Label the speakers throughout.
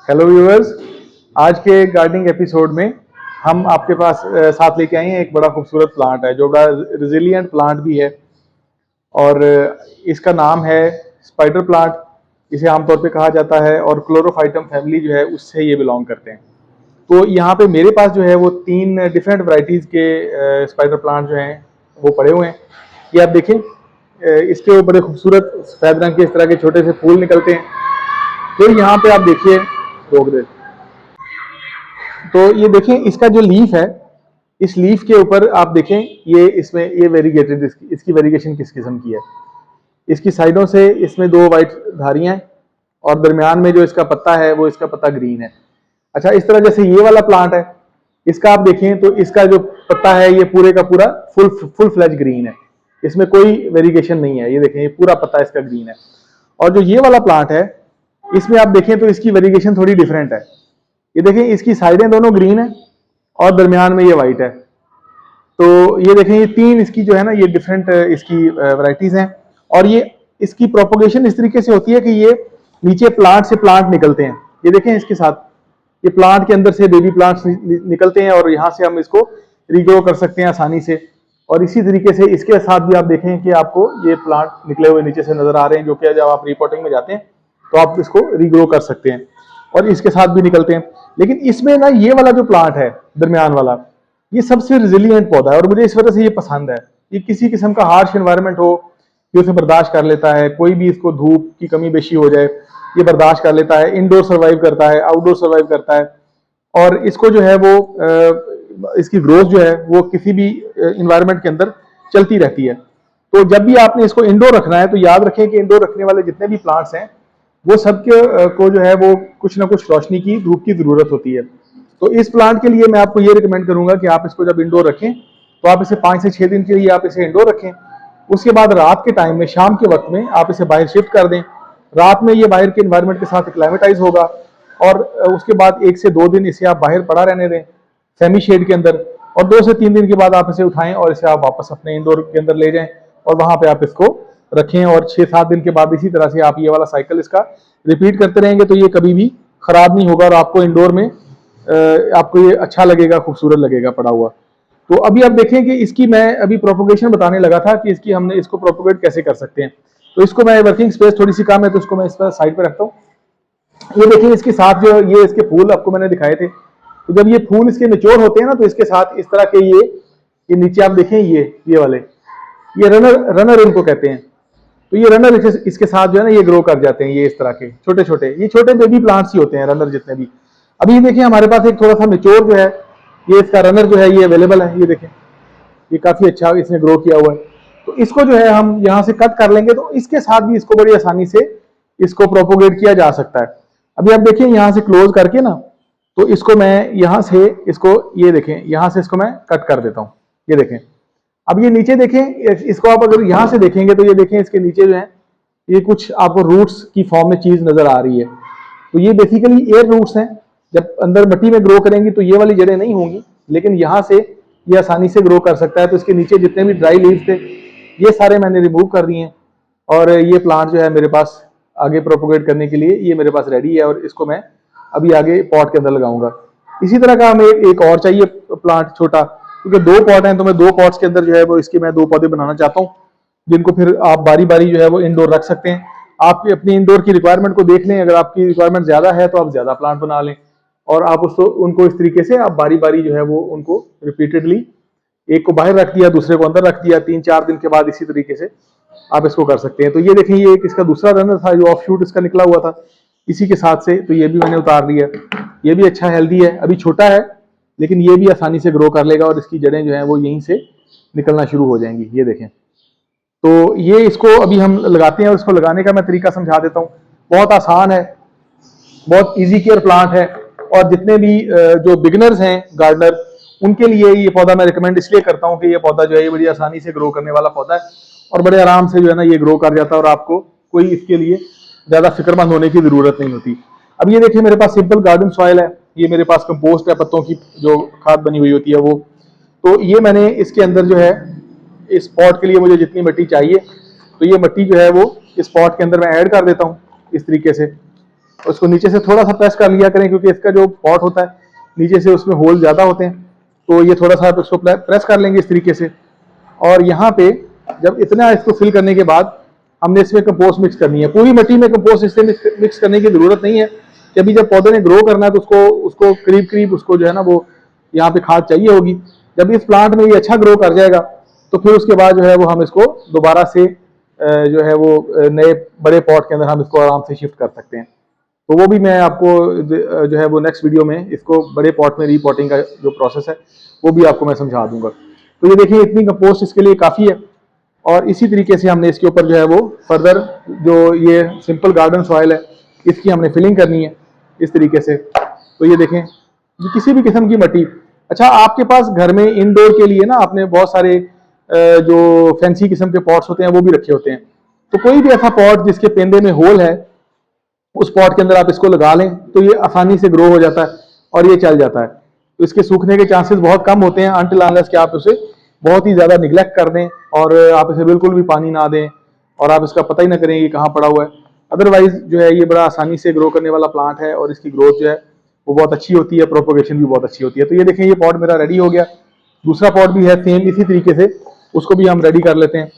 Speaker 1: Hello viewers, आज के gardening episode में हम आपके पास साथ लेके आए हैं एक बड़ा खूबसूरत प्लांट है जो बड़ा रिजिलियंट प्लांट भी है। और इसका नाम है स्पाइडर प्लांट। इसे आमतौर पे कहा जाता है और क्लोरोफाइटम फैमिली जो है उससे ये बिलोंग करते हैं। तो यहाँ पे मेरे पास जो है वो 3 डिफरेंट वैरायटीज़ के स्पाइडर प्लांट जो हैं वो पड़े हुए हैं। ये आप देखें, इसके वो बड़े खूबसूरत सफ़ेद रंग के इस तरह के छोटे से फूल निकलते हैं। फिर यहाँ पे आप देखिए, रोक दे, तो ये देखें इसका जो लीफ है, इस लीफ के ऊपर आप देखें ये इसमें ये वेरीगेटेड इसकी वेरीगेशन किस किस्म की है। इसकी साइडों से इसमें 2 वाइट धारियां हैं और दरमियान में जो इसका पत्ता है वो इसका पत्ता ग्रीन है। अच्छा, इस तरह जैसे ये वाला प्लांट है, इसका आप देखें तो इसका जो पत्ता है ये पूरे का पूरा फुल फ्लैज ग्रीन है, इसमें कोई वेरीगेशन नहीं है। ये देखें ये पूरा पत्ता इसका ग्रीन है। और जो ये वाला प्लांट है इसमें आप देखें तो इसकी वेरीगेशन थोड़ी डिफरेंट है। ये देखें इसकी साइडें दोनों ग्रीन है और दरमियान में ये वाइट है। तो ये देखें ये 3 इसकी जो है ना ये डिफरेंट इसकी वैरायटीज हैं। और ये इसकी प्रोपोगेशन इस तरीके से होती है कि ये नीचे प्लांट से प्लांट निकलते हैं। ये देखें इसके साथ ये प्लांट के अंदर से बेबी प्लांट्स निकलते हैं और यहाँ से हम इसको रीग्रो कर सकते हैं आसानी से। और इसी तरीके से इसके साथ भी आप देखें कि आपको ये प्लांट निकले हुए नीचे से नजर आ रहे हैं, जो कि जब आप रिपोर्टिंग में जाते हैं तो आप इसको रीग्रो कर सकते हैं। और इसके साथ भी निकलते हैं। लेकिन इसमें ना ये वाला जो प्लांट है दरमियान वाला, ये सबसे रिजिलियंट पौधा है और मुझे इस वजह से ये पसंद है। ये किसी किस्म का हार्श एनवायरनमेंट हो ये उसे बर्दाश्त कर लेता है, कोई भी इसको धूप की कमी बेशी हो जाए ये बर्दाश्त कर लेता है, इंडोर सर्वाइव करता है, आउटडोर सर्वाइव करता है। और इसको जो है वो इसकी ग्रोथ जो है वो किसी भी इन्वायरमेंट के अंदर चलती रहती है। तो जब भी आपने इसको इंडोर रखना है तो याद रखें कि इंडोर रखने वाले जितने भी प्लांट्स हैं वो सबके को जो है वो कुछ ना कुछ रोशनी की, धूप की जरूरत होती है। तो इस प्लांट के लिए मैं आपको ये रिकमेंड करूंगा कि आप इसको जब इंडोर रखें तो आप इसे 5 से 6 दिन के लिए आप इसे इंडोर रखें। उसके बाद रात के टाइम में, शाम के वक्त में आप इसे बाहर शिफ्ट कर दें। रात में ये बाहर के एनवायरनमेंट के साथ एक्लाइमेटाइज होगा और उसके बाद 1 से 2 दिन इसे आप बाहर पड़ा रहने दें सेमी शेड के अंदर। और 2 से 3 दिन के बाद आप इसे उठाएं और इसे आप वापस अपने इंडोर के अंदर ले जाएं और वहां पे आप इसको रखें। और 6-7 दिन के बाद इसी तरह से आप ये वाला साइकिल इसका रिपीट करते रहेंगे तो ये कभी भी खराब नहीं होगा और आपको इंडोर में आपको ये अच्छा लगेगा, खूबसूरत लगेगा पड़ा हुआ। तो अभी आप देखें कि इसकी मैं अभी प्रोपोगेशन बताने लगा था कि इसकी हमने इसको प्रोपोगेट कैसे कर सकते हैं। तो इसको मैं वर्किंग स्पेस थोड़ी सी कम है तो इसको मैं इस पर साइड पे रखता हूँ। ये देखिए इसके साथ जो ये इसके फूल आपको मैंने दिखाए थे, तो जब ये फूल इसके मेच्योर होते हैं ना तो इसके साथ इस तरह के ये नीचे आप देखें ये वाले ये रनर इनको कहते हैं। तो ये रनर इसके साथ जो है ना ये ग्रो कर जाते हैं। ये इस तरह के छोटे छोटे बेबी प्लांट्स ही होते हैं रनर जितने भी। अभी देखिए हमारे पास एक थोड़ा सा मेच्योर जो है ये इसका रनर जो है ये अवेलेबल है। ये देखें ये काफी अच्छा इसने ग्रो किया हुआ है। तो इसको जो है हम यहाँ से कट कर लेंगे तो इसके साथ भी इसको बड़ी आसानी से इसको प्रोपोगेट किया जा सकता है। अभी आप देखिए यहाँ से क्लोज करके ना तो इसको मैं यहाँ से इसको ये देखें यहाँ से इसको मैं कट कर देता हूँ। ये देखें अब ये नीचे देखें, इसको आप अगर यहाँ से देखेंगे तो ये देखें इसके नीचे जो है ये कुछ आपको रूट्स की फॉर्म में चीज नजर आ रही है। तो ये बेसिकली एयर रूट्स हैं। जब अंदर मिट्टी में ग्रो करेंगी तो ये वाली जड़ें नहीं होंगी, लेकिन यहाँ से ये आसानी से ग्रो कर सकता है। तो इसके नीचे जितने भी ड्राई लीव्स थे ये सारे मैंने रिमूव कर दिए हैं और ये प्लांट जो है मेरे पास आगे प्रोपोगेट करने के लिए ये मेरे पास रेडी है और इसको मैं अभी आगे पॉट के अंदर लगाऊंगा। इसी तरह का हमें एक और चाहिए प्लांट छोटा, क्योंकि 2 पॉट हैं तो मैं 2 पॉट्स के अंदर जो है वो इसके मैं 2 पौधे बनाना चाहता हूँ जिनको फिर आप बारी बारी जो है वो इंडोर रख सकते हैं। आप अपनी इंडोर की रिक्वायरमेंट को देख लें, अगर आपकी रिक्वायरमेंट ज्यादा है तो आप ज्यादा प्लांट बना लें और आप उसको उनको इस तरीके से आप बारी बारी जो है वो उनको रिपीटेडली एक को बाहर रख दिया, दूसरे को अंदर रख दिया, 3-4 दिन के बाद इसी तरीके से आप इसको कर सकते हैं। तो ये देखें ये एक इसका दूसरा रनर था जो ऑफ शूट इसका निकला हुआ था इसी के साथ से, तो ये भी मैंने उतार दिया। ये भी अच्छा हेल्दी है, अभी छोटा है लेकिन ये भी आसानी से ग्रो कर लेगा और इसकी जड़ें जो हैं वो यहीं से निकलना शुरू हो जाएंगी। ये देखें तो ये इसको अभी हम लगाते हैं और इसको लगाने का मैं तरीका समझा देता हूँ। बहुत आसान है, बहुत इजी केयर प्लांट है और जितने भी जो बिगिनर्स हैं गार्डनर उनके लिए ये पौधा मैं रिकमेंड इसलिए करता हूँ कि ये पौधा जो है ये बड़ी आसानी से ग्रो करने वाला पौधा है और बड़े आराम से जो है ना ये ग्रो कर जाता है और आपको कोई इसके लिए ज्यादा फिक्रमंद होने की जरूरत नहीं होती। अब ये देखिए मेरे पास सिंपल गार्डन सॉइल है, ये मेरे पास कंपोस्ट है, पत्तों की जो खाद बनी हुई होती है वो। तो ये मैंने इसके अंदर जो है इस पॉट के लिए मुझे जितनी मिट्टी चाहिए तो ये मिट्टी जो है वो इस पॉट के अंदर मैं ऐड कर देता हूँ इस तरीके से। उसको नीचे से थोड़ा सा प्रेस कर लिया करें, क्योंकि इसका जो पॉट होता है नीचे से उसमें होल ज़्यादा होते हैं, तो ये थोड़ा सा उसको प्रेस कर लेंगे इस तरीके से। और यहाँ पे जब इतना इसको फिल करने के बाद हमने इसमें कंपोस्ट मिक्स करनी है। पूरी मिट्टी में कंपोस्ट इससे मिक्स करने की ज़रूरत नहीं है, कि अभी जब पौधे ने ग्रो करना है तो उसको करीब करीब उसको जो है ना वो यहाँ पे खाद चाहिए होगी। जब इस प्लांट में ये अच्छा ग्रो कर जाएगा तो फिर उसके बाद जो है वो हम इसको दोबारा से जो है वो नए बड़े पॉट के अंदर हम इसको आराम से शिफ्ट कर सकते हैं। तो वो भी मैं आपको जो है वो नेक्स्ट वीडियो में इसको बड़े पॉट में रीपॉटिंग का जो प्रोसेस है वो भी आपको मैं समझा दूंगा। तो ये देखिए इतनी कंपोस्ट इसके लिए काफ़ी है। और इसी तरीके से हमने इसके ऊपर जो है वो फर्दर जो ये सिंपल गार्डन सॉइल है इसकी हमने फिलिंग करनी है इस तरीके से। तो ये देखें, ये किसी भी किस्म की मिट्टी। अच्छा, आपके पास घर में इंडोर के लिए ना आपने बहुत सारे जो फैंसी किस्म के पॉट्स होते हैं वो भी रखे होते हैं। तो कोई भी ऐसा पॉट जिसके पेंदे में होल है उस पॉट के अंदर आप इसको लगा लें तो ये आसानी से ग्रो हो जाता है और ये चल जाता है। तो इसके सूखने के चांसेस बहुत कम होते हैं अनटिल अनलेस कि आप उसे बहुत ही ज़्यादा निगलेक्ट कर दें और आप इसे बिल्कुल भी पानी ना दें और आप इसका पता ही ना करें कि कहाँ पड़ा हुआ है। अदरवाइज जो है ये बड़ा आसानी से ग्रो करने वाला प्लांट है और इसकी ग्रोथ जो है वो बहुत अच्छी होती है, प्रोपोगेशन भी बहुत अच्छी होती है। तो ये देखें, ये पॉट मेरा रेडी हो गया। दूसरा पॉट भी है सेम इसी तरीके से, उसको भी हम रेडी कर लेते हैं।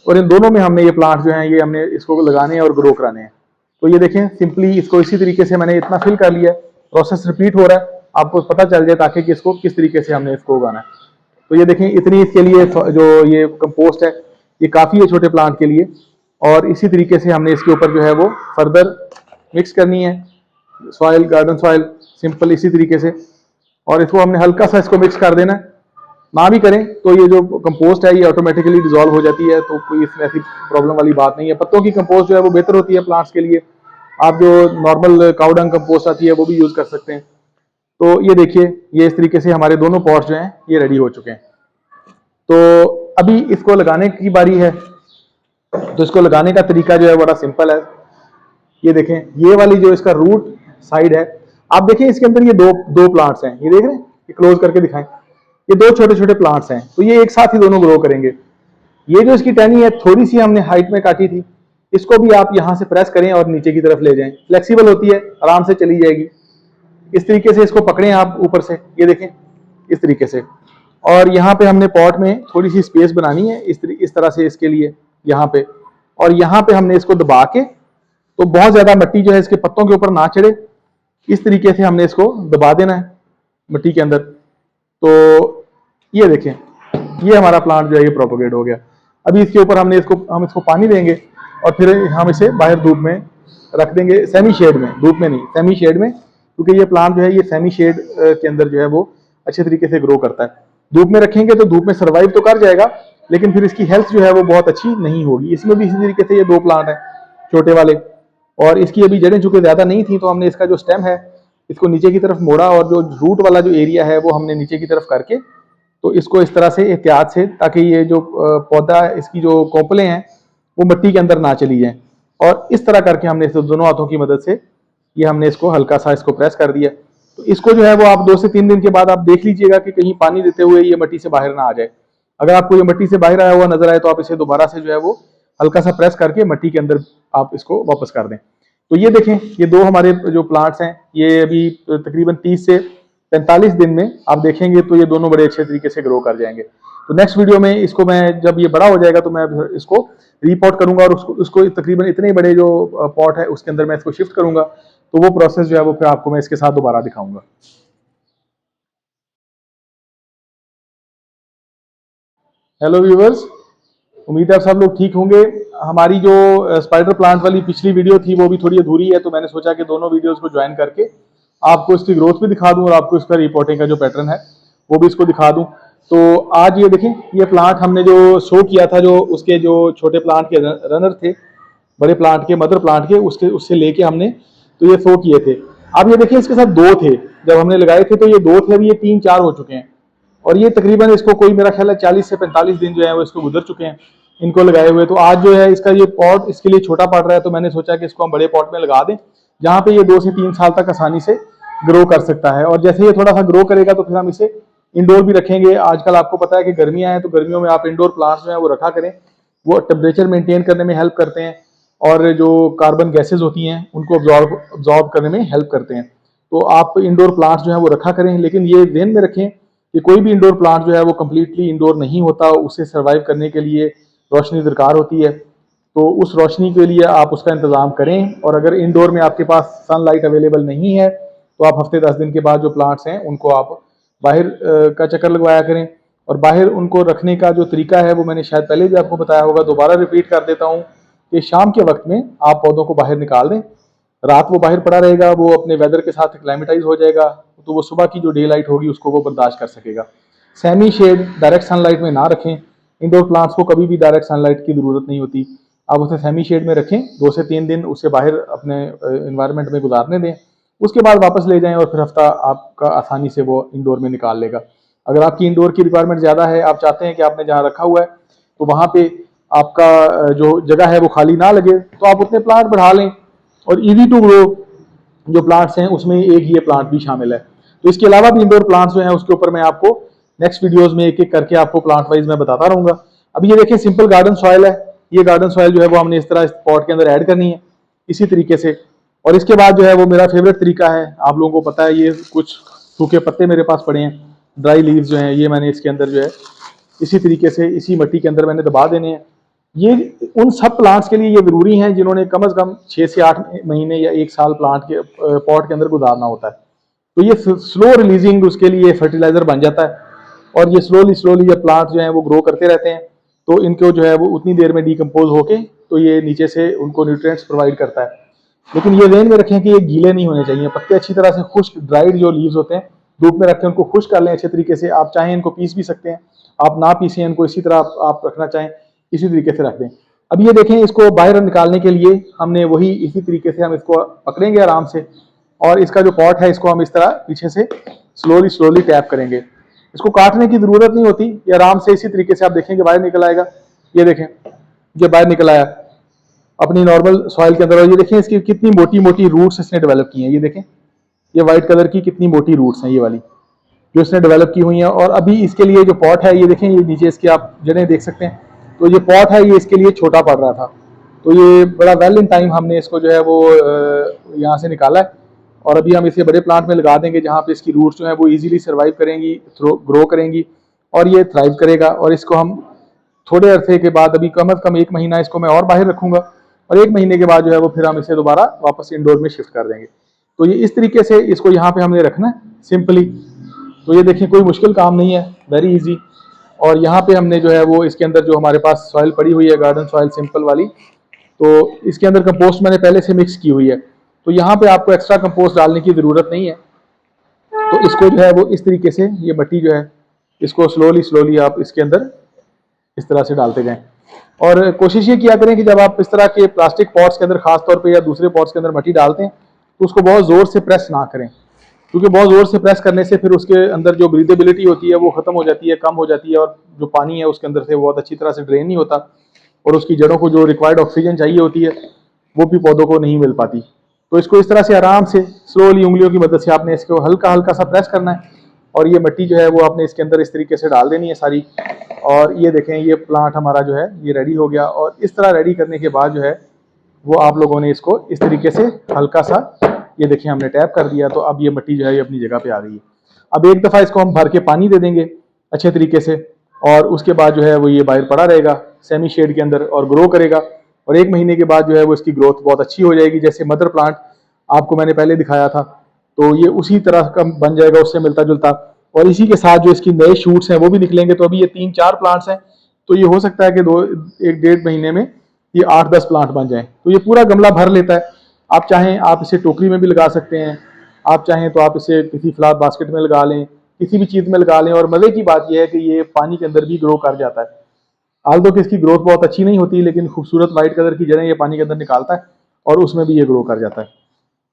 Speaker 1: और इन दोनों में हमने ये प्लांट जो है ये हमने इसको लगाने हैं और ग्रो कराने हैं। तो ये देखें, सिंपली इसको इसी तरीके से मैंने इतना फिल कर लिया है। प्रोसेस रिपीट हो रहा है, आपको पता चल जाए ताकि कि इसको किस तरीके से हमने इसको उगाना है। तो ये देखें, इतनी इसके लिए जो ये कंपोस्ट है ये काफ़ी है छोटे प्लांट के लिए। और इसी तरीके से हमने इसके ऊपर जो है वो फर्दर मिक्स करनी है सॉइल, गार्डन सॉइल, सिंपल इसी तरीके से। और इसको हमने हल्का सा इसको मिक्स कर देना है। ना भी करें तो ये जो कंपोस्ट है ये ऑटोमेटिकली डिजोल्व हो जाती है, तो कोई इसमें ऐसी प्रॉब्लम वाली बात नहीं है। पत्तों की कंपोस्ट जो है वो बेहतर होती है प्लांट्स के लिए। आप जो नॉर्मल काउडंग कंपोस्ट आती है वो भी यूज़ कर सकते हैं। तो ये देखिए, ये इस तरीके से हमारे दोनों पॉट्स जो हैं ये रेडी हो चुके हैं। तो अभी इसको लगाने की बारी है। तो इसको लगाने का तरीका जो है बड़ा सिंपल है। ये देखें, ये वाली जो इसका रूट साइड है, आप देखें इसके अंदर ये दो प्लांट्स हैं, ये देख रहे हैं, ये क्लोज करके दिखाएं। ये दो छोटे छोटे प्लांट्स हैं, तो ये एक साथ ही दोनों ग्रो करेंगे। ये जो इसकी टहनी है थोड़ी सी हमने हाइट में काटी थी, इसको भी आप यहां से प्रेस करें और नीचे की तरफ ले जाएं। फ्लेक्सिबल होती है, आराम से चली जाएगी। इस तरीके से इसको पकड़ें आप ऊपर से, ये देखें इस तरीके से। और यहाँ पे हमने पॉट में थोड़ी सी स्पेस बनानी है इस तरह से इसके लिए यहाँ पे। और यहाँ पे हमने इसको दबा के, तो बहुत ज्यादा मिट्टी जो है इसके पत्तों के ऊपर ना चढ़े, इस तरीके से हमने इसको दबा देना है मिट्टी के अंदर। तो ये देखें, ये हमारा प्लांट जो है ये प्रोपोगेट हो गया। अभी इसके ऊपर हम इसको पानी देंगे और फिर हम इसे बाहर धूप में रख देंगे, सेमी शेड में, धूप में नहीं, सेमी शेड में, क्योंकि ये प्लांट जो है ये सेमी शेड के अंदर जो है वो अच्छे तरीके से ग्रो करता है। धूप में रखेंगे तो धूप में सर्वाइव तो कर जाएगा, लेकिन फिर इसकी हेल्थ जो है वो बहुत अच्छी नहीं होगी। इसमें भी इसी तरीके से ये दो प्लांट हैं छोटे वाले, और इसकी अभी जड़ें चूंकि ज्यादा नहीं थी तो हमने इसका जो स्टेम है इसको नीचे की तरफ मोड़ा और जो रूट वाला जो एरिया है वो हमने नीचे की तरफ करके, तो इसको इस तरह से एहतियात से, ताकि ये जो पौधा इसकी जो कोंपलें हैं वो मिट्टी के अंदर ना चली जाएं। और इस तरह करके हमने इसे दोनों हाथों की मदद से ये हमने इसको हल्का सा इसको प्रेस कर दिया। तो इसको जो है वो आप 2 से 3 दिन के बाद आप देख लीजिएगा कि कहीं पानी देते हुए ये मिट्टी से बाहर ना आ जाए। अगर आपको ये मिट्टी से बाहर आया हुआ नजर आए तो आप इसे दोबारा से जो है वो हल्का सा प्रेस करके मिट्टी के अंदर आप इसको वापस कर दें। तो ये देखें, ये दो हमारे जो प्लांट्स हैं ये अभी तकरीबन 30 से 45 दिन में आप देखेंगे तो ये दोनों बड़े अच्छे तरीके से ग्रो कर जाएंगे। तो नेक्स्ट वीडियो में इसको मैं, जब ये बड़ा हो जाएगा तो मैं इसको रीपॉट करूंगा और उसको तकरीबन इतने बड़े जो पॉट है उसके अंदर मैं इसको शिफ्ट करूंगा। तो वो प्रोसेस जो है वो फिर आपको मैं इसके साथ दोबारा दिखाऊंगा। हेलो व्यूवर्स, उम्मीद है आप सब लोग ठीक होंगे। हमारी जो स्पाइडर प्लांट वाली पिछली वीडियो थी वो भी थोड़ी अधूरी है, तो मैंने सोचा कि दोनों वीडियोस को ज्वाइन करके आपको इसकी ग्रोथ भी दिखा दूं और आपको इसका रिपोर्टिंग का जो पैटर्न है वो भी इसको दिखा दूं। तो आज ये देखें, ये प्लांट हमने जो शो किया था, जो उसके जो छोटे प्लांट के रनर थे, बड़े प्लांट के, मदर प्लांट के, उससे लेके हमने तो ये शो किए थे। अब ये देखिए, इसके साथ 2 थे जब हमने लगाए थे, तो ये 2 थे, अभी ये 3-4 हो चुके हैं। और ये तकरीबन इसको कोई मेरा ख्याल है 40 से 45 दिन जो है वो इसको गुजर चुके हैं इनको लगाए हुए। तो आज जो है इसका ये पॉट इसके लिए छोटा पड़ रहा है, तो मैंने सोचा कि इसको हम बड़े पॉट में लगा दें जहाँ पे ये 2 से 3 साल तक आसानी से ग्रो कर सकता है। और जैसे ये थोड़ा सा ग्रो करेगा तो फिर हम इसे इंडोर भी रखेंगे। आजकल आपको पता है कि गर्मियां हैं, तो गर्मियों में आप इंडोर प्लांट्स जो है वो रखा करें, वो टेम्परेचर मेंटेन करने में हेल्प करते हैं। और जो कार्बन गैसेज होती हैं उनको अब्जॉर्ब करने में हेल्प करते हैं। तो आप इंडोर प्लांट्स जो है वो रखा करें, लेकिन ये ध्यान में रखें कि कोई भी इंडोर प्लांट जो है वो कम्प्लीटली इंडोर नहीं होता, उसे सर्वाइव करने के लिए रोशनी दरकार होती है। तो उस रोशनी के लिए आप उसका इंतज़ाम करें, और अगर इंडोर में आपके पास सनलाइट अवेलेबल नहीं है तो आप हफ्ते 10 दिन के बाद जो प्लांट्स हैं उनको आप बाहर का चक्कर लगवाया करें। और बाहर उनको रखने का जो तरीका है वो मैंने शायद पहले भी आपको बताया होगा, दोबारा रिपीट कर देता हूँ कि शाम के वक्त में आप पौधों को बाहर निकाल दें। रात वो बाहर पड़ा रहेगा, वो अपने वेदर के साथ एक्लाइमेटाइज हो जाएगा, तो वो सुबह की जो डे लाइट होगी उसको वो बर्दाश्त कर सकेगा। सेमी शेड, डायरेक्ट सनलाइट में ना रखें। इंडोर प्लांट्स को कभी भी डायरेक्ट सनलाइट की ज़रूरत नहीं होती, आप उसे सेमी शेड में रखें, 2 से 3 दिन उसे बाहर अपने इन्वायरमेंट में गुजारने दें, उसके बाद वापस ले जाएं और फिर हफ्ता आपका आसानी से वो इंडोर में निकाल लेगा। अगर आपकी इंडोर की रिक्वायरमेंट ज़्यादा है, आप चाहते हैं कि आपने जहाँ रखा हुआ है तो वहाँ पे आपका जो जगह है वो खाली ना लगे, तो आप उतने प्लांट बढ़ा लें। और ईजी टू ग्रो जो प्लांट्स हैं उसमें एक ये प्लांट भी शामिल है। तो इसके अलावा भी इंडोर प्लांट्स जो हैं उसके ऊपर मैं आपको नेक्स्ट वीडियोस में एक एक करके आपको प्लांट वाइज मैं बताता रहूंगा। अब ये देखें सिंपल गार्डन सॉइल है, ये गार्डन सॉइल जो है वो हमने इस तरह इस पॉट के अंदर ऐड करनी है इसी तरीके से। और इसके बाद जो है वो मेरा फेवरेट तरीका है, आप लोगों को पता है, ये कुछ सूखे पत्ते मेरे पास पड़े हैं, ड्राई लीव्स जो हैं, ये मैंने इसके अंदर जो है इसी तरीके से इसी मिट्टी के अंदर मैंने दबा देने हैं। ये उन सब प्लांट्स के लिए ये जरूरी हैं जिन्होंने कम से कम 6 से 8 महीने या 1 साल प्लांट के पॉट के अंदर गुजारना होता है। तो ये स्लो रिलीजिंग उसके लिए फर्टिलाइजर बन जाता है, और ये स्लोली ये प्लांट जो है वो ग्रो करते रहते हैं, तो इनको जो है वो उतनी देर में डिकम्पोज होके तो ये नीचे से उनको न्यूट्रिएंट्स प्रोवाइड करता है। लेकिन ये ध्यान में रखें कि ये गीले नहीं होने चाहिए, पत्ते अच्छी तरह से खुश्क ड्राइड जो लीव्स होते हैं धूप में रखें, उनको खुश्क कर लें अच्छे तरीके से। आप चाहें इनको पीस भी सकते हैं, आप ना पीसें इनको, इसी तरह आप रखना चाहें इसी तरीके से रख दें। अब ये देखें, इसको बाहर निकालने के लिए हमने वही इसी तरीके से हम इसको पकड़ेंगे आराम से, और इसका जो पॉट है इसको हम इस तरह पीछे से स्लोली टैप करेंगे। इसको काटने की जरूरत नहीं होती, ये आराम से इसी तरीके से आप देखेंगे बाहर निकल आएगा। ये देखें, ये बाहर निकल आया अपनी नॉर्मल सॉइल के अंदर। और ये देखें इसकी कितनी मोटी मोटी रूट्स इसने डेवलप की हैं। ये देखें, ये व्हाइट कलर की कितनी मोटी रूट्स हैं ये वाली जो इसने डेवलप की हुई हैं। और अभी इसके लिए जो पॉट है, ये देखें, ये नीचे इसके आप जड़ें देख सकते हैं। तो ये पॉट है, ये इसके लिए छोटा पड़ रहा था, तो ये बड़ा वेल इन टाइम हमने इसको जो है वो यहाँ से निकाला है। और अभी हम इसे बड़े प्लांट में लगा देंगे जहाँ पे इसकी रूट्स जो है वो इजीली सर्वाइव करेंगी, ग्रो करेंगी, और ये थ्राइव करेगा। और इसको हम थोड़े अरसे के बाद, अभी कम से कम 1 महीना इसको मैं और बाहर रखूंगा, और 1 महीने के बाद जो है वो फिर हम इसे दोबारा वापस इंडोर में शिफ्ट कर देंगे। तो ये इस तरीके से इसको यहाँ पे हमने रखना है सिंपली। तो ये देखिए, कोई मुश्किल काम नहीं है, वेरी इजी। और यहाँ पे हमने जो है वो इसके अंदर जो हमारे पास सॉइल पड़ी हुई है, गार्डन सॉइल सिंपल वाली, तो इसके अंदर कंपोस्ट मैंने पहले से मिक्स की हुई है, तो यहाँ पे आपको एक्स्ट्रा कंपोस्ट डालने की ज़रूरत नहीं है। तो इसको जो है वो इस तरीके से ये मिट्टी जो है इसको स्लोली आप इसके अंदर इस तरह से डालते जाएं। और कोशिश ये किया करें कि जब आप इस तरह के प्लास्टिक पॉट्स के अंदर खास तौर पे या दूसरे पॉट्स के अंदर मिट्टी डालते हैं तो उसको बहुत ज़ोर से प्रेस ना करें, क्योंकि बहुत ज़ोर से प्रेस करने से फिर उसके अंदर जो ब्रीदेबिलिटी होती है वो ख़त्म हो जाती है, कम हो जाती है, और जो पानी है उसके अंदर से बहुत अच्छी तरह से ड्रेन नहीं होता, और उसकी जड़ों को जो रिक्वायर्ड ऑक्सीजन चाहिए होती है वो भी पौधों को नहीं मिल पाती। तो इसको इस तरह से आराम से स्लोली उंगलियों की मदद से आपने इसको हल्का हल्का सा प्रेस करना है, और ये मिट्टी जो है वो आपने इसके अंदर इस तरीके से डाल देनी है सारी। और ये देखें, ये प्लांट हमारा जो है ये रेडी हो गया। और इस तरह रेडी करने के बाद जो है वो आप लोगों ने इसको इस तरीके से हल्का सा, ये देखिए, हमने टैप कर दिया, तो अब ये मिट्टी जो है ये अपनी जगह पे आ गई है। अब एक दफ़ा इसको हम भर के पानी दे देंगे अच्छे तरीके से, और उसके बाद जो है वो ये बाहर पड़ा रहेगा सेमी शेड के अंदर और ग्रो करेगा। और 1 महीने के बाद जो है वो इसकी ग्रोथ बहुत अच्छी हो जाएगी, जैसे मदर प्लांट आपको मैंने पहले दिखाया था, तो ये उसी तरह का बन जाएगा, उससे मिलता जुलता। और इसी के साथ जो इसकी नए शूट्स हैं वो भी निकलेंगे। तो अभी ये 3-4 प्लांट्स हैं, तो ये हो सकता है कि 1-1.5 महीने में ये 8-10 प्लांट बन जाएं। तो ये पूरा गमला भर लेता है। आप चाहें आप इसे टोकरी में भी लगा सकते हैं, आप चाहें तो आप इसे किसी फ्लावर बास्केट में लगा लें, किसी भी चीज़ में लगा लें। और मज़े की बात यह है कि ये पानी के अंदर भी ग्रो कर जाता है। आल्दो कि इसकी ग्रोथ बहुत अच्छी नहीं होती, लेकिन खूबसूरत वाइट कलर की जड़ें ये पानी के अंदर निकालता है और उसमें भी ये ग्रो कर जाता है।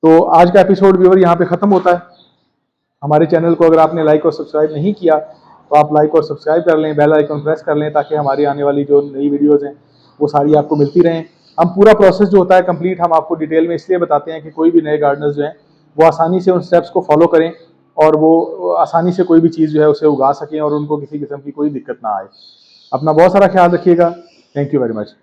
Speaker 1: तो आज का एपिसोड व्यूअर यहाँ पे ख़त्म होता है। हमारे चैनल को अगर आपने लाइक और सब्सक्राइब नहीं किया तो आप लाइक और सब्सक्राइब कर लें, बेल आइकन प्रेस कर लें, ताकि हमारी आने वाली जो नई वीडियोज़ हैं वो सारी आपको मिलती रहें। हम पूरा प्रोसेस जो होता है कंप्लीट हम आपको डिटेल में इसलिए बताते हैं कि कोई भी नए गार्डनर्स जो हैं वो आसानी से उन स्टेप्स को फॉलो करें और वो आसानी से कोई भी चीज़ जो है उसे उगा सकें और उनको किसी किस्म की कोई दिक्कत ना आए। अपना बहुत सारा ख्याल रखिएगा। Thank you very much.